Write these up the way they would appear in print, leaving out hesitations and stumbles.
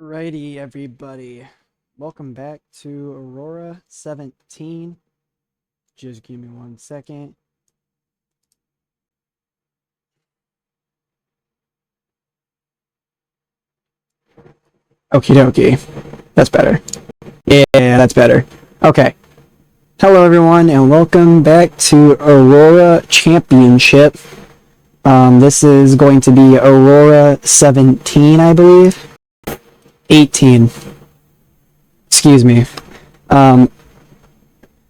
Alrighty, everybody. Welcome back to Aurora 17. Just give me 1 second. Okie dokie. That's better. Yeah, that's better. Okay. Hello, everyone, and welcome back to Aurora Championship. This is going to be Aurora 17, I believe. 18. Excuse me.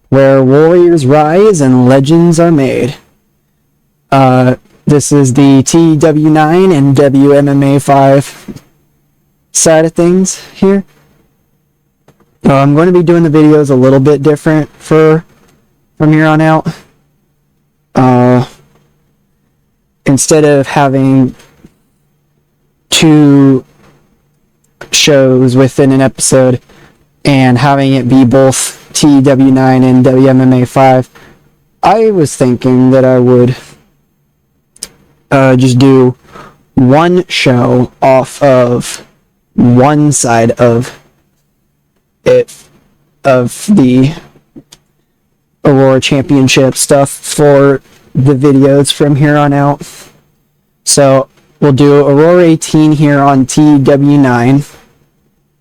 Where warriors rise and legends are made. This is the TEW 9 and WMMA 5 side of things here. I'm going to be doing the videos a little bit different from here on out. Instead of having two shows within an episode and having it be both TEW 9 and WMMA 5, I was thinking that I would just do one show off of one side of it, of the Aurora Championship stuff for the videos from here on out. So we'll do Aurora 18 here on TEW 9,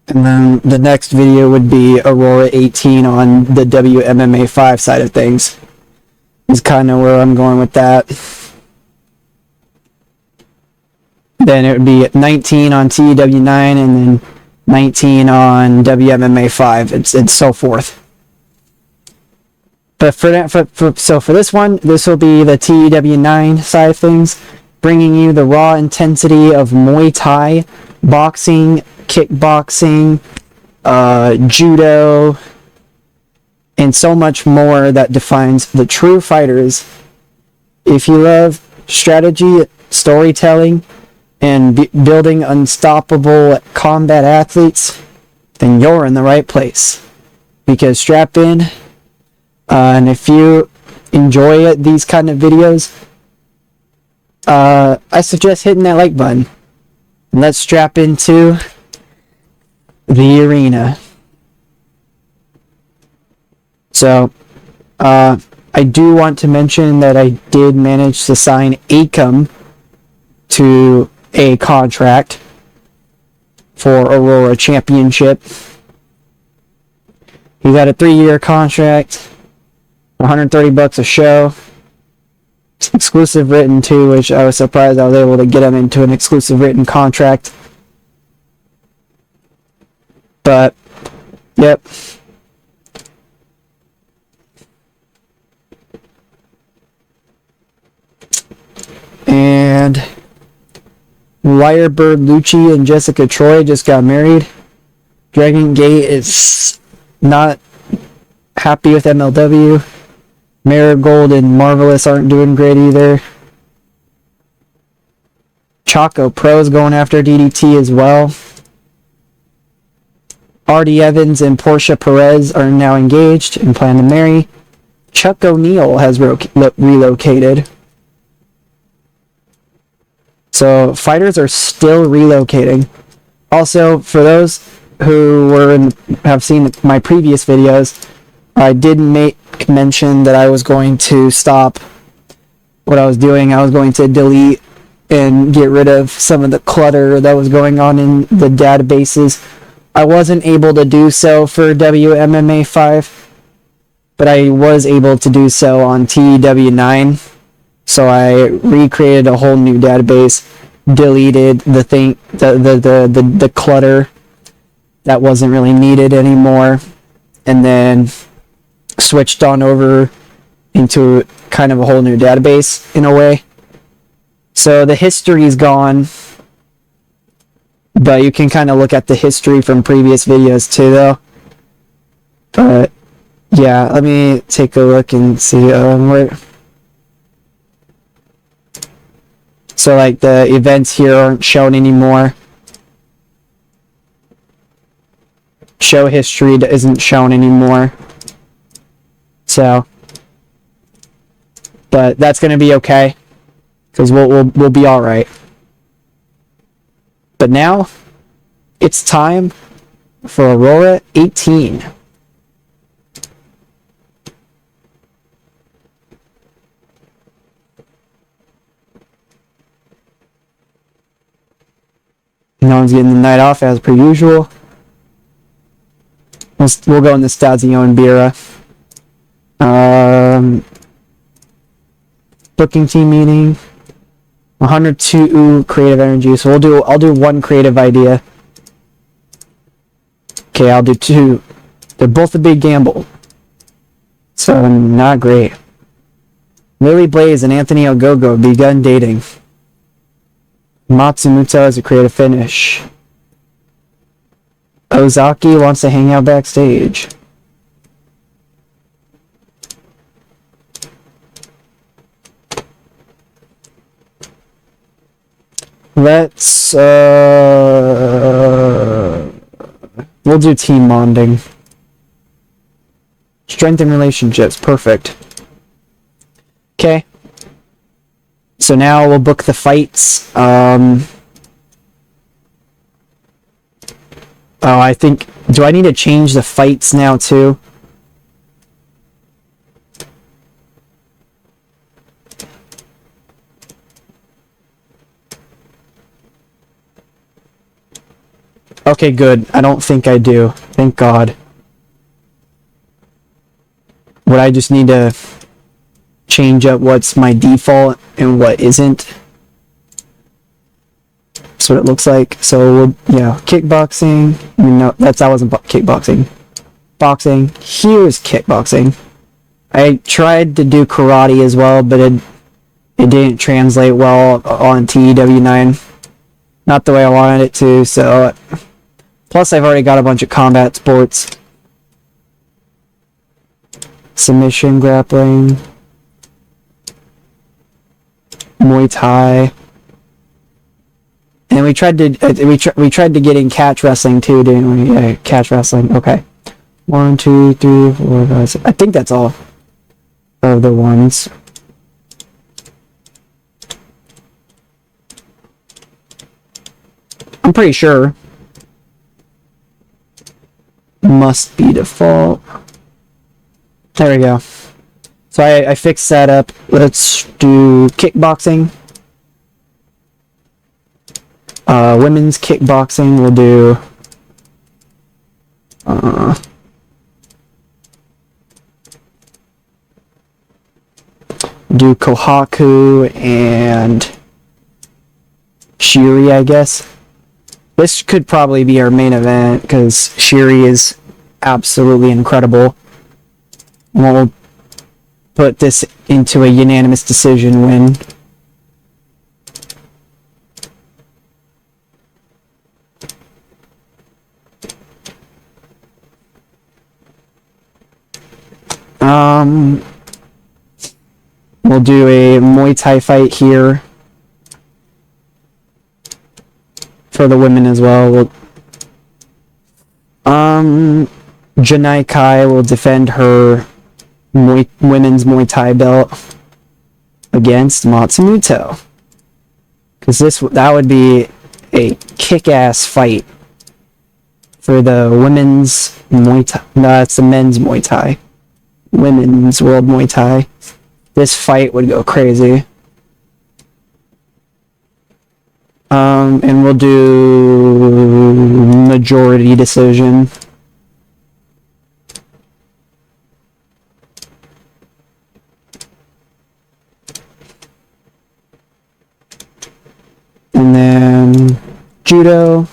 and then the next video would be Aurora 18 on the WMMA 5 side of things. Is kind of where I'm going with that. Then it would be 19 on TEW 9 and then 19 on WMMA 5 and so forth. But for this one, this will be the TEW 9 side of things, bringing you the raw intensity of Muay Thai, boxing, kickboxing, judo, and so much more that defines the true fighters. If you love strategy, storytelling, and building unstoppable combat athletes, then you're in the right place. Because strap in, and if you enjoy these kind of videos, I suggest hitting that like button. And let's strap into the arena. So, I do want to mention that I did manage to sign Acom to a contract for Aurora Championship. He got a 3-year contract, $130 a show. It's exclusive written too, which I was surprised I was able to get him into an exclusive written contract. But, yep. And Wirebird Lucci and Jessica Troy just got married. Dragon Gate is not happy with MLW. Marigold and Marvelous aren't doing great either. Choco Pro's going after DDT as well. Artie Evans and Portia Perez are now engaged and plan to marry. Chuck O'Neal has relocated. So fighters are still relocating. Also, for those who have seen my previous videos, I did make mention that I was going to stop what I was doing. I was going to delete and get rid of some of the clutter that was going on in the databases. I wasn't able to do so for WMMA 5, but I was able to do so on TEW 9. So I recreated a whole new database, deleted the clutter that wasn't really needed anymore, and then switched on over into kind of a whole new database in a way. So the history's gone, but you can kind of look at the history from previous videos too, though. But yeah, let me take a look and see where. So like the events here aren't shown anymore. Show history isn't shown anymore. So, but that's gonna be okay, because we'll be all right. But now it's time for AURORA 18. No one's getting the night off as per usual. We'll go in the Stazio and Bira. Booking team meeting. 102 creative energy. So I'll do one creative idea. Okay, I'll do two. They're both a big gamble. So not great. Lily Blaze and Anthony Ogogo begun dating. Matsumuto is a creative finish. Ozaki wants to hang out backstage. Let's we'll do team bonding. Strengthen relationships, perfect. Okay. So now we'll book the fights. Oh, I think... Do I need to change the fights now, too? Okay, good. I don't think I do. Thank God. Would I just need to change up what's my default and what isn't? That's what it looks like. So, yeah, kickboxing. No, that wasn't kickboxing. Boxing. Here's kickboxing. I tried to do karate as well, but it didn't translate well on TEW 9. Not the way I wanted it to, so... Plus, I've already got a bunch of combat sports. Submission, grappling... Muay Thai... And we tried to get in catch wrestling too, didn't we? Yeah, catch wrestling. Okay. 1, 2, 3, 4, 5, 6. I think that's all of the ones. I'm pretty sure. Must be default. There we go. So I fixed that up. Let's do kickboxing. Women's kickboxing, we'll do Kohaku and Shiri, I guess. This could probably be our main event because Shiri is absolutely incredible. We'll put this into a unanimous decision win. We'll do a Muay Thai fight here for the women as well. Janai Kai will defend her women's Muay Thai belt against Matsumuto. Because that would be a kick-ass fight for the women's Muay Thai. No, it's the men's Muay Thai. Women's World Muay Thai. This fight would go crazy. And we'll do majority decision. And then judo.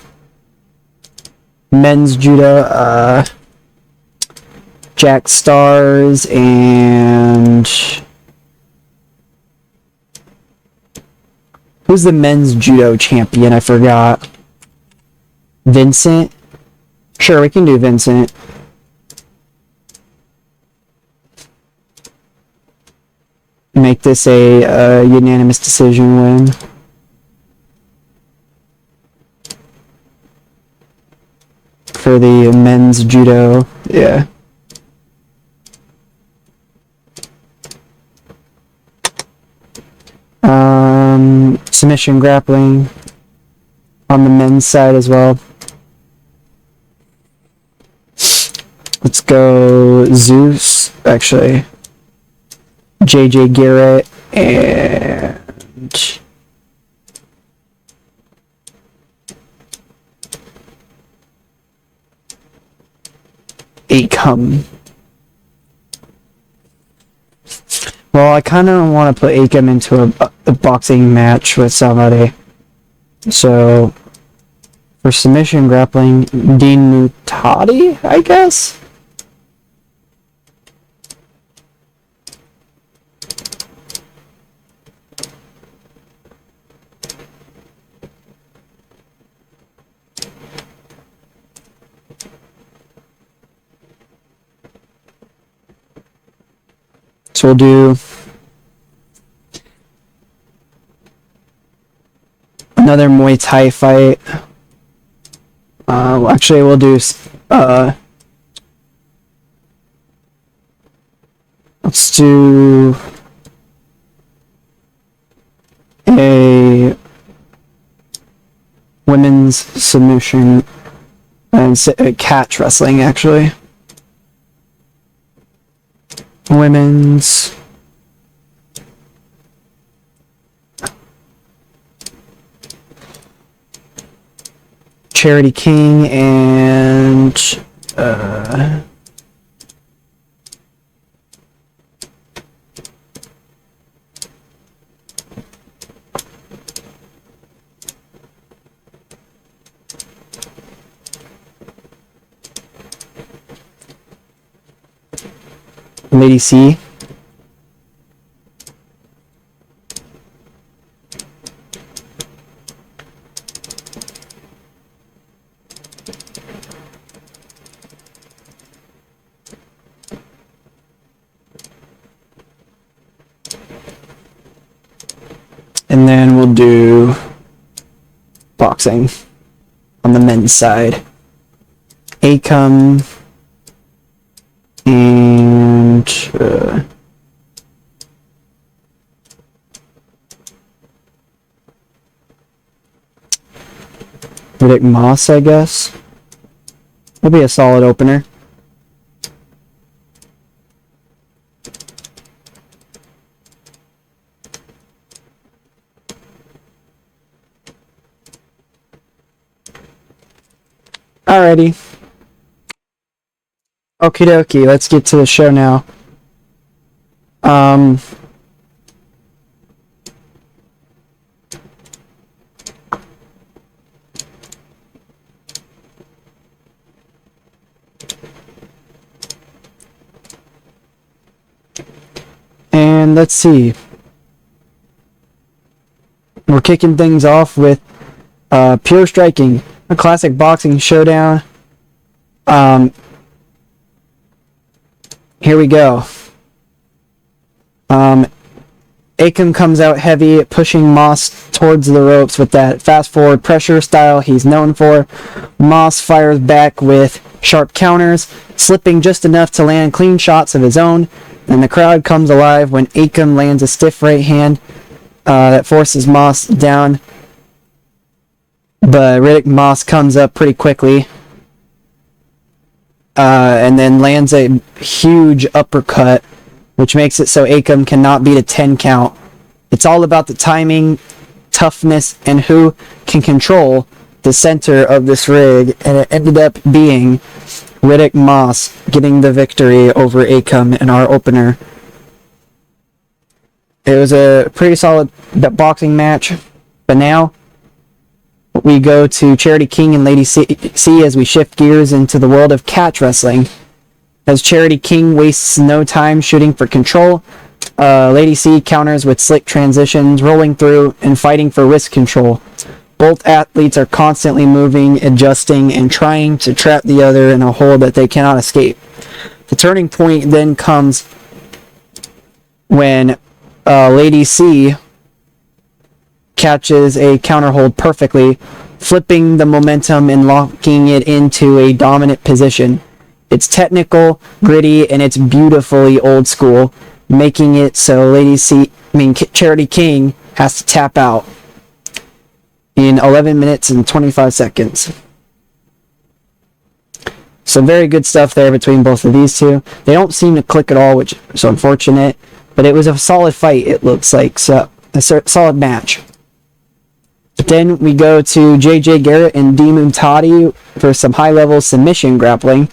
Men's judo. Jack Stars and... Who's the men's judo champion? I forgot. Vincent? Sure, we can do Vincent. Make this a unanimous decision win. For the men's judo, yeah. Submission grappling on the men's side as well. Let's go Zeus, actually. JJ Garrett and Acom. Well, I kind of want to put Acom into a boxing match with somebody. So, for submission grappling, Dean Mutati, I guess? So we'll do another Muay Thai fight. Actually, we'll do let's do a women's submission and catch wrestling, actually. Women's Charity King and Lady C. And then we'll do boxing on the men's side. Acom and Riddick Moss, I guess. Will be a solid opener. Alrighty. Okie dokie, let's get to the show now. And let's see. We're kicking things off with Pure Striking, a classic boxing showdown. Here we go. Acom comes out heavy, pushing Moss towards the ropes with that fast forward pressure style he's known for. Moss fires back with sharp counters, slipping just enough to land clean shots of his own, and the crowd comes alive when Acom lands a stiff right hand that forces Moss down. But Riddick Moss comes up pretty quickly. And then lands a huge uppercut, which makes it so Acom cannot beat a 10 count. It's all about the timing, toughness, and who can control the center of this rig, and it ended up being Riddick Moss getting the victory over Acom in our opener. It was a pretty solid boxing match, but now we go to Charity King and Lady C as we shift gears into the world of catch wrestling. As Charity King wastes no time shooting for control, Lady C counters with slick transitions, rolling through and fighting for wrist control. Both athletes are constantly moving, adjusting, and trying to trap the other in a hole that they cannot escape. The turning point then comes when Lady C catches a counter hold perfectly, flipping the momentum and locking it into a dominant position. It's technical, gritty, and it's beautifully old school, making it so Charity King has to tap out in 11 minutes and 25 seconds. So very good stuff there between both of these two. They don't seem to click at all, which is unfortunate. But it was a solid fight, it looks like. So a solid match. But then we go to JJ Garrett and D Mutati for some high-level submission grappling.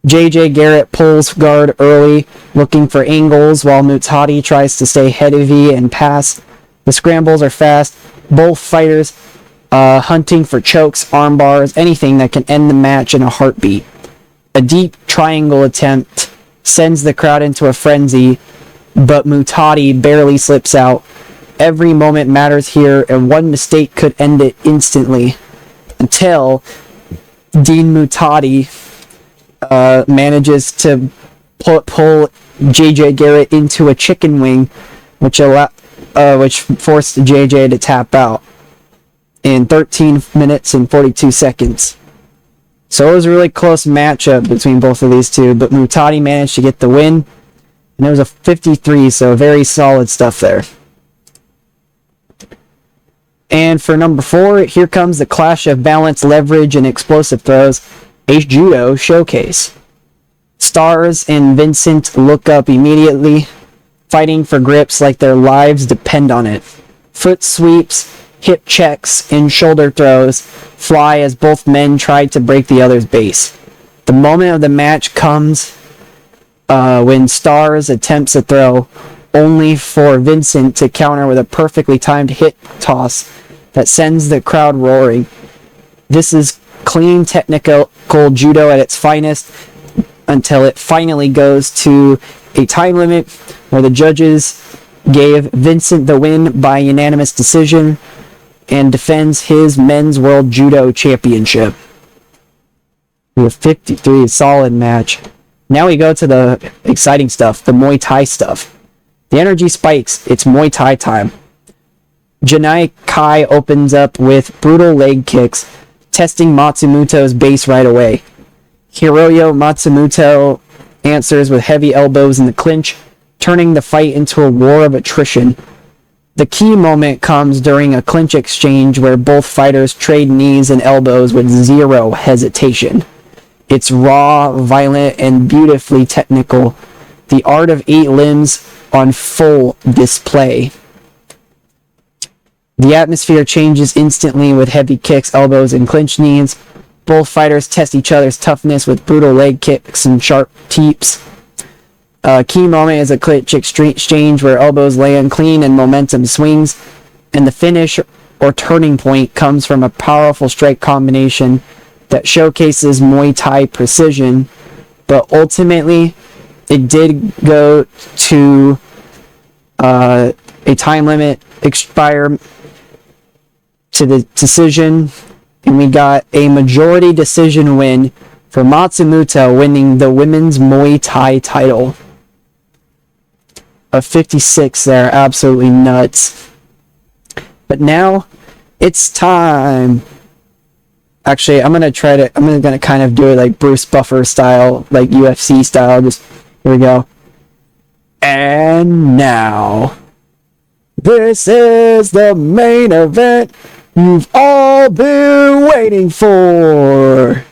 JJ Garrett pulls guard early, looking for angles, while Mutati tries to stay heavy and pass. The scrambles are fast. Both fighters hunting for chokes, arm bars, anything that can end the match in a heartbeat. A deep triangle attempt sends the crowd into a frenzy, but Mutati barely slips out. Every moment matters here, and one mistake could end it instantly. Until Dean Mutati manages to pull JJ Garrett into a chicken wing, which forced JJ to tap out in 13 minutes and 42 seconds. So it was a really close matchup between both of these two, but Mutati managed to get the win, and it was a 53, so very solid stuff there. And for number 4, here comes the clash of balance, leverage, and explosive throws. A Judo Showcase. Stars and Vincent look up immediately, fighting for grips like their lives depend on it. Foot sweeps, hip checks, and shoulder throws fly as both men try to break the other's base. The moment of the match comes when Stars attempts a throw, only for Vincent to counter with a perfectly timed hip toss that sends the crowd roaring. This is clean technical judo at its finest, until it finally goes to a time limit where the judges gave Vincent the win by unanimous decision and defends his men's world judo championship. With 53, solid match. Now we go to the exciting stuff, the Muay Thai stuff. The energy spikes. It's Muay Thai time. Janai Kai opens up with brutal leg kicks, testing Matsumoto's base right away. Hiroyo Matsumoto answers with heavy elbows in the clinch, turning the fight into a war of attrition. The key moment comes during a clinch exchange where both fighters trade knees and elbows with zero hesitation. It's raw, violent, and beautifully technical. The art of 8 limbs on full display. The atmosphere changes instantly with heavy kicks, elbows, and clinch knees. Both fighters test each other's toughness with brutal leg kicks and sharp teeps. A key moment is a clinch exchange where elbows land clean and momentum swings, and the finish or turning point comes from a powerful strike combination that showcases Muay Thai precision, but ultimately it did go to a time limit expire to the decision, and we got a majority decision win for Matsumoto, winning the women's Muay Thai title. A 56 there, absolutely nuts. But now it's time. Actually, I'm gonna kind of do it like Bruce Buffer style, like UFC style. Just here we go. And now, this is the main event you've all been waiting for.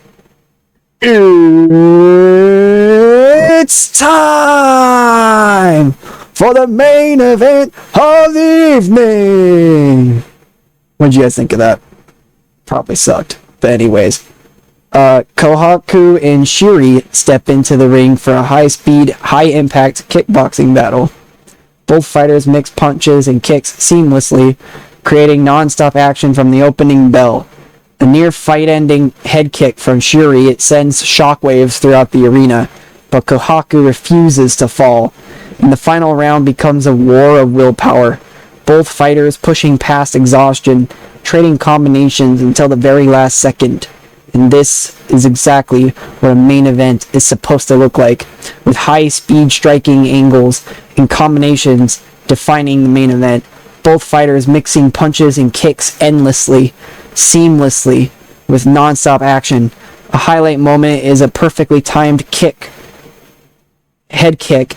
It's time for the main event of the evening. What did you guys think of that? Probably sucked. But anyways, Kohaku and Shiri step into the ring for a high-speed, high-impact kickboxing battle. Both fighters mix punches and kicks seamlessly, creating non-stop action from the opening bell. A near fight-ending head kick from Shiri, it sends shockwaves throughout the arena, but Kohaku refuses to fall, and the final round becomes a war of willpower. Both fighters pushing past exhaustion, trading combinations until the very last second. And this is exactly what a main event is supposed to look like, with high-speed striking angles and combinations defining the main event. Both fighters mixing punches and kicks endlessly, seamlessly, with non-stop action. A highlight moment is a perfectly timed head kick,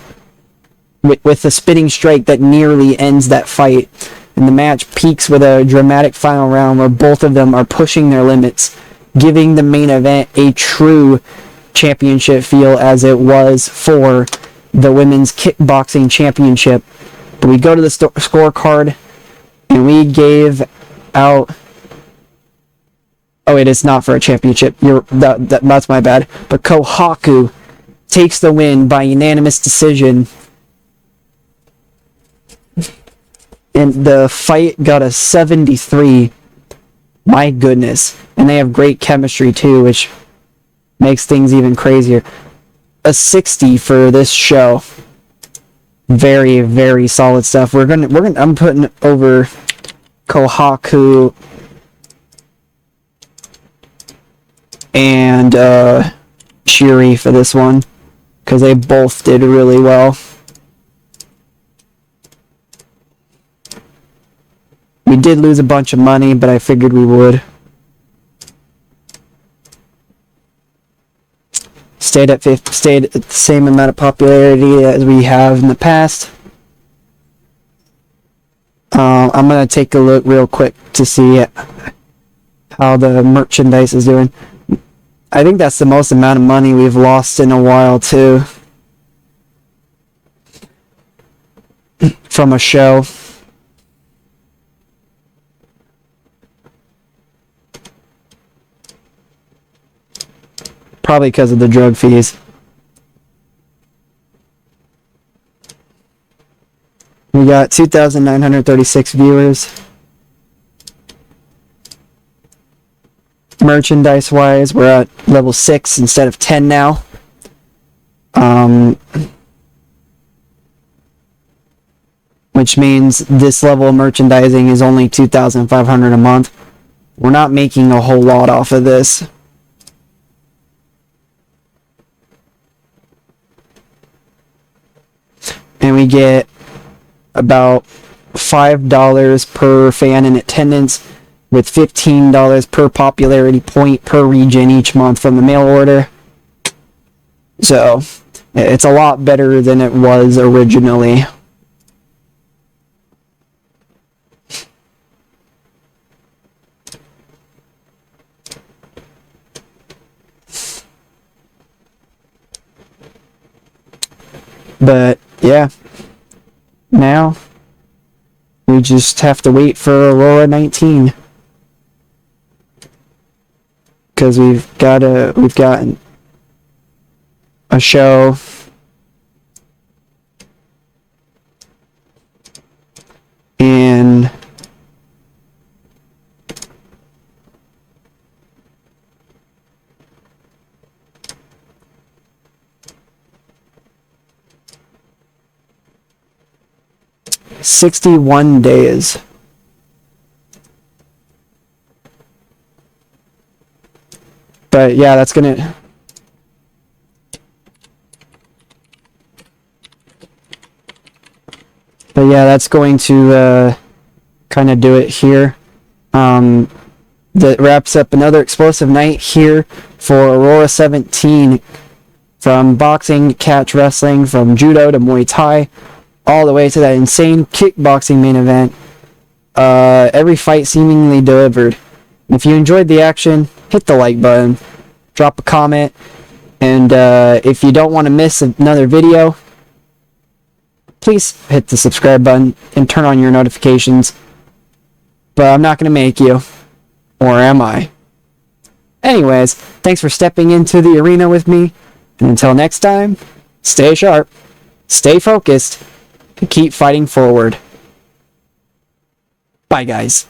with a spinning strike that nearly ends that fight. And the match peaks with a dramatic final round where both of them are pushing their limits. giving the main event a true championship feel as it was for the women's kickboxing championship. But we go to the scorecard, and we gave out... Oh, it is not for a championship. That's my bad. But Kohaku takes the win by unanimous decision. And the fight got a 73. My goodness. And they have great chemistry too, which makes things even crazier. A 60 for this show. Very, very solid stuff. I'm putting over Kohaku and Shiri for this one, because they both did really well. We did lose a bunch of money, but I figured we would. Stayed at the same amount of popularity as we have in the past. I'm gonna take a look real quick to see how the merchandise is doing. I think that's the most amount of money we've lost in a while too, from a show. Probably because of the drug fees. We got 2,936 viewers. Merchandise wise, we're at level 6 instead of 10 now. Which means this level of merchandising is only 2,500 a month. We're not making a whole lot off of this. And we get about $5 per fan in attendance, with $15 per popularity point per region each month from the mail order. So it's a lot better than it was originally. But yeah, now we just have to wait for AURORA 19, because we've gotten a show in $61 days. But yeah, that's gonna... But yeah, that's going to kind of do it here. That wraps up another explosive night here for AURORA 17. From boxing, catch wrestling, from judo to Muay Thai, all the way to that insane kickboxing main event. Every fight seemingly delivered. If you enjoyed the action, hit the like button, drop a comment, and if you don't want to miss another video, please hit the subscribe button and turn on your notifications. But I'm not going to make you, or am I? Anyways, thanks for stepping into the arena with me, and until next time, stay sharp, stay focused, and keep fighting forward. Bye, guys.